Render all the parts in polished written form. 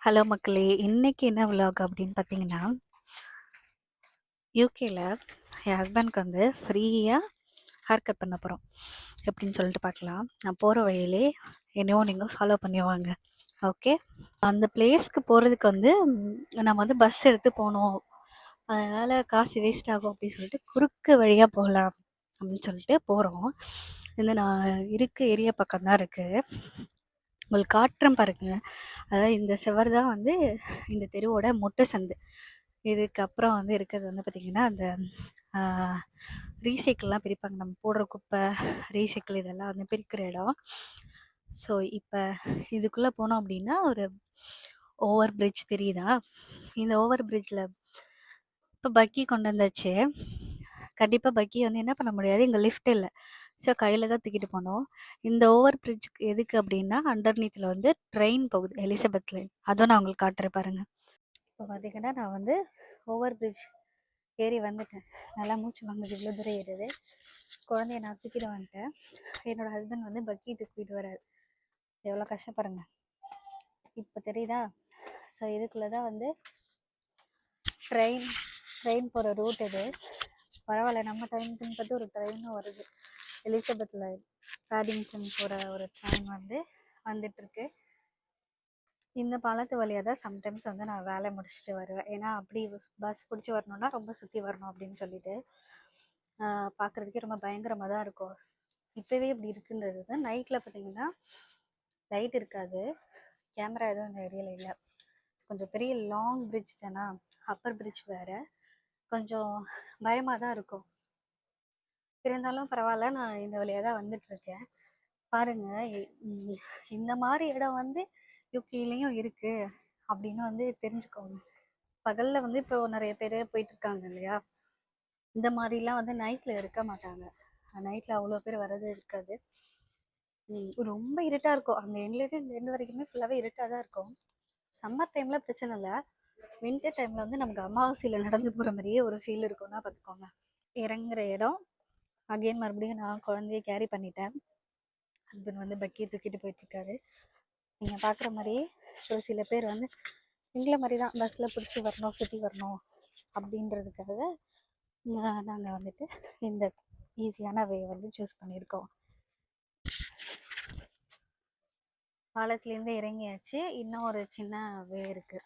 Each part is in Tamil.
ஹலோ மக்களே! இன்னைக்கு என்ன விலாக் அப்படின்னு பார்த்தீங்கன்னா, யூகேல என் ஹஸ்பண்ட்க்கு வந்து ஃப்ரீயா ஹேர் கட் பண்ண போகிறோம். எப்படின்னு சொல்லிட்டு பார்க்கலாம். நான் போகிற வழியிலே என்னையும் நீங்கள் ஃபாலோ பண்ணி வாங்க. ஓகே? அந்த பிளேஸ்க்கு போகிறதுக்கு வந்து நம்ம வந்து பஸ் எடுத்து போகணும். அதனால் காசு வேஸ்ட் ஆகும் அப்படின்னு சொல்லிட்டு குறுக்கு வழியாக போகலாம் அப்படின்னு சொல்லிட்டு போகிறோம். இந்த நான் இருக்க ஏரியா பக்கம் தான் இருக்குது. உங்களுக்கு காட்டுறேன் பாருங்க. அதாவது இந்த சுவர் தான் வந்து இந்த தெருவோட மொட்டை சந்து. இதுக்கப்புறம் வந்து இருக்கிறது வந்து பார்த்திங்கன்னா, அந்த ரீசைக்கிள்லாம் பிரிப்பாங்க. நம்ம போடுற குப்பை, ரீசைக்கிள் இதெல்லாம் வந்து பிரிக்கிற இடம். ஸோ இப்போ இதுக்குள்ளே போனோம் அப்படின்னா ஒரு ஓவர் பிரிட்ஜ் தெரியுதா? இந்த ஓவர் பிரிட்ஜில் இப்போ பக்கி கொண்டு வந்தாச்சு. கண்டிப்பாக பக்கி வந்து என்ன பண்ண முடியாது, இங்கே லிஃப்ட் இல்லை. ஸோ கையில் தான் தூக்கிட்டு போனோம். இந்த ஓவர் பிரிட்ஜுக்கு எதுக்கு அப்படின்னா, அண்டர்நீத்தில் வந்து ட்ரெயின் போகுது, எலிசபெத் லைன். அதுவும் நான் உங்களுக்கு காட்டுறேன் பாருங்கள். இப்போ பார்த்தீங்கன்னா நான் வந்து ஓவர் பிரிட்ஜ் ஏறி வந்துட்டேன். நல்லா மூச்சு வாங்குது, இவ்வளோ தூரம் ஏறுது. குழந்தைய நான் தூக்கிட்டு வந்துட்டேன். என்னோடய ஹஸ்பண்ட் வந்து பக்கி தூக்கிட்டு வராரு. எவ்வளோ கஷ்டப்படுங்க இப்போ தெரியுதா? ஸோ இதுக்குள்ளே தான் வந்து ட்ரெயின் போகிற ரூட் இது. பரவாயில்ல, நம்ம டைமுக்குன்னு பார்த்து ஒரு ட்ரெயினும் வருது. எலிசபெத் லைன் பேடிங்டன் போகிற ஒரு ட்ரெயின் வந்து வந்துட்டுருக்கு. இந்த பாலத்து வழியாக தான் சம்டைம்ஸ் வந்து நான் வேலை முடிச்சுட்டு வருவேன். ஏன்னா அப்படி பஸ் பிடிச்சி வரணுன்னா ரொம்ப சுற்றி வரணும் அப்படின்னு சொல்லிட்டு பார்க்குறதுக்கே ரொம்ப பயங்கரமாக தான் இருக்கும். இப்போவே இப்படி இருக்குன்றது தான். நைட்டில் பார்த்தீங்கன்னா லைட் இருக்காது, கேமரா எதுவும் இந்த ஏரியாவில் இல்லை. கொஞ்சம் பெரிய லாங் பிரிட்ஜ் தானே, அப்பர் பிரிட்ஜ் வேறு, கொஞ்சம் பயமாக தான் இருக்கும். இருந்தாலும் பரவாயில்ல, நான் இந்த வழியாக தான் வந்துட்டுருக்கேன். பாருங்கள், இந்த மாதிரி இடம் வந்து யூகேலேயும் இருக்குது அப்படின்னு வந்து தெரிஞ்சுக்கோங்க. பகலில் வந்து இப்போ நிறைய பேர் போயிட்டுருக்காங்க இல்லையா, இந்த மாதிரிலாம் வந்து நைட்டில் இருக்க மாட்டாங்க. நைட்டில் அவ்வளோ பேர் வர்றது இருக்காது. ரொம்ப இருட்டாக இருக்கும். அந்த எண்ட்லேருந்து இந்த எண்டு வரைக்குமே ஃபுல்லாகவே இருட்டாக தான் இருக்கும். சம்மர் டைமில் பிரச்சனை இல்லை. வின்டர் டைமில் வந்து நமக்கு அமாவாசையில் நடந்து போகிற மாதிரியே ஒரு ஃபீல் இருக்கும்னா பார்த்துக்கோங்க. இறங்குற இடம் அகெயின் மறுபடியும் நான் குழந்தைய கேரி பண்ணிட்டேன். ஹஸ்பண்ட் வந்து பக்கியை தூக்கிட்டு போயிட்டுருக்காரு. நீங்கள் பார்க்குற மாதிரியே ஒரு சில பேர் வந்து எங்களை மாதிரி தான் பஸ்ஸில் பிடிச்சி வரணும், சுற்றி வரணும் அப்படின்றதுக்காக நாங்கள் வந்துட்டு இந்த ஈஸியான வே வந்து சூஸ் பண்ணியிருக்கோம். பாலத்துலேருந்து இறங்கியாச்சு. இன்னும் ஒரு சின்ன வே இருக்குது.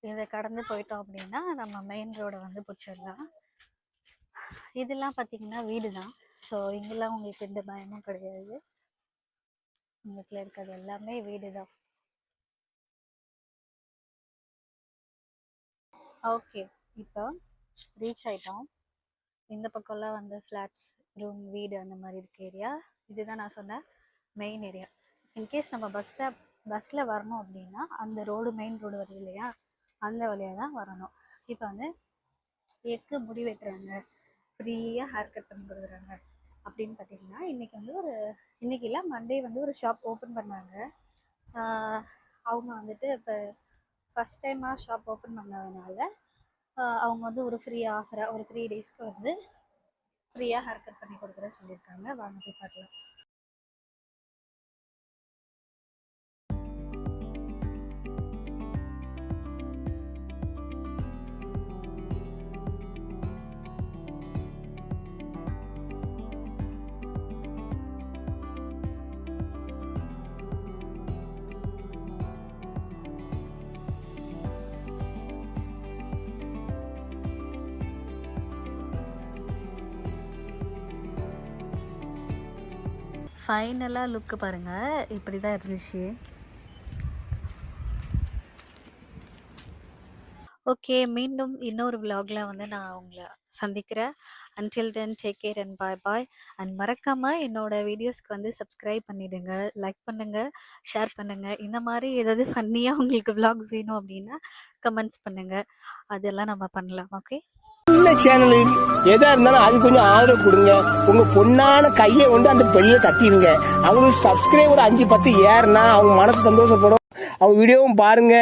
இதை கடந்து போயிட்டோம் அப்படின்னா நம்ம மெயின் ரோடை வந்து பிடிச்சிடலாம். இதெல்லாம் பார்த்தீங்கன்னா வீடு தான். ஸோ இங்கெல்லாம் உங்களுக்கு எந்த பயமும் கிடையாது. உங்களுக்குள்ள இருக்கிறது எல்லாமே வீடு தான். ஓகே, இப்போ ரீச் ஆகிட்டோம். இந்த பக்கம்லாம் வந்து ஃப்ளாட்ஸ், ரூம், வீடு அந்த மாதிரி இருக்க ஏரியா. இதுதான் நான் சொன்ன மெயின் ஏரியா. இன்கேஸ் நம்ம பஸ்ஸில் வரணும் அப்படின்னா அந்த ரோடு, மெயின் ரோடு வருது இல்லையா, அந்த வழியாக தான் வரணும். இப்போ வந்து எதுக்கு முடி வெட்டுறாங்க, ஃப்ரீயாக ஹேர் கட் பண்ணி கொடுக்குறாங்க அப்படின்னு பார்த்தீங்கன்னா, இன்றைக்கி வந்து இன்றைக்கி இல்லை, மண்டே வந்து ஒரு ஷாப் ஓப்பன் பண்ணாங்க. அவங்க வந்துட்டு இப்போ ஃபஸ்ட் டைமாக ஷாப் ஓப்பன் பண்ணதுனால அவங்க வந்து ஒரு ஃப்ரீ ஆஃபராக ஒரு 3 டேஸ்க்கு வந்து ஃப்ரீயாக ஹேர் கட் பண்ணி கொடுக்குற சொல்லியிருக்காங்க. வாங்க போய் பார்க்கலாம். ஃபைனலாக லுக்கு பாருங்கள், இப்படி தான் இருந்துச்சு. ஓகே, மீண்டும் இன்னொரு விலாகில் வந்து நான் உங்களை சந்திக்கிறேன். Until then take care and bye bye. And மறக்காமல் என்னோடய வீடியோஸ்க்கு வந்து சப்ஸ்கிரைப் பண்ணிவிடுங்க, லைக் பண்ணுங்கள், ஷேர் பண்ணுங்கள். இந்த மாதிரி ஏதாவது ஃபன்னியாக உங்களுக்கு விலாக்ஸ் வேணும் அப்படின்னா கமெண்ட்ஸ் பண்ணுங்கள். அதெல்லாம் நம்ம பண்ணலாம். ஓகே, இந்த சேனலு எதா இருந்தாலும் அது கொஞ்சம் ஆதரவு கொடுங்க. உங்க பொண்ணான கையை கொண்டு அந்த பெண்ணில தட்டிடுங்க. அவங்களுக்கு சப்ஸ்கிரைபர் 5-10 ஏறுனா அவங்க மனசு சந்தோஷப்படும். அவங்க வீடியோவும் பாருங்க.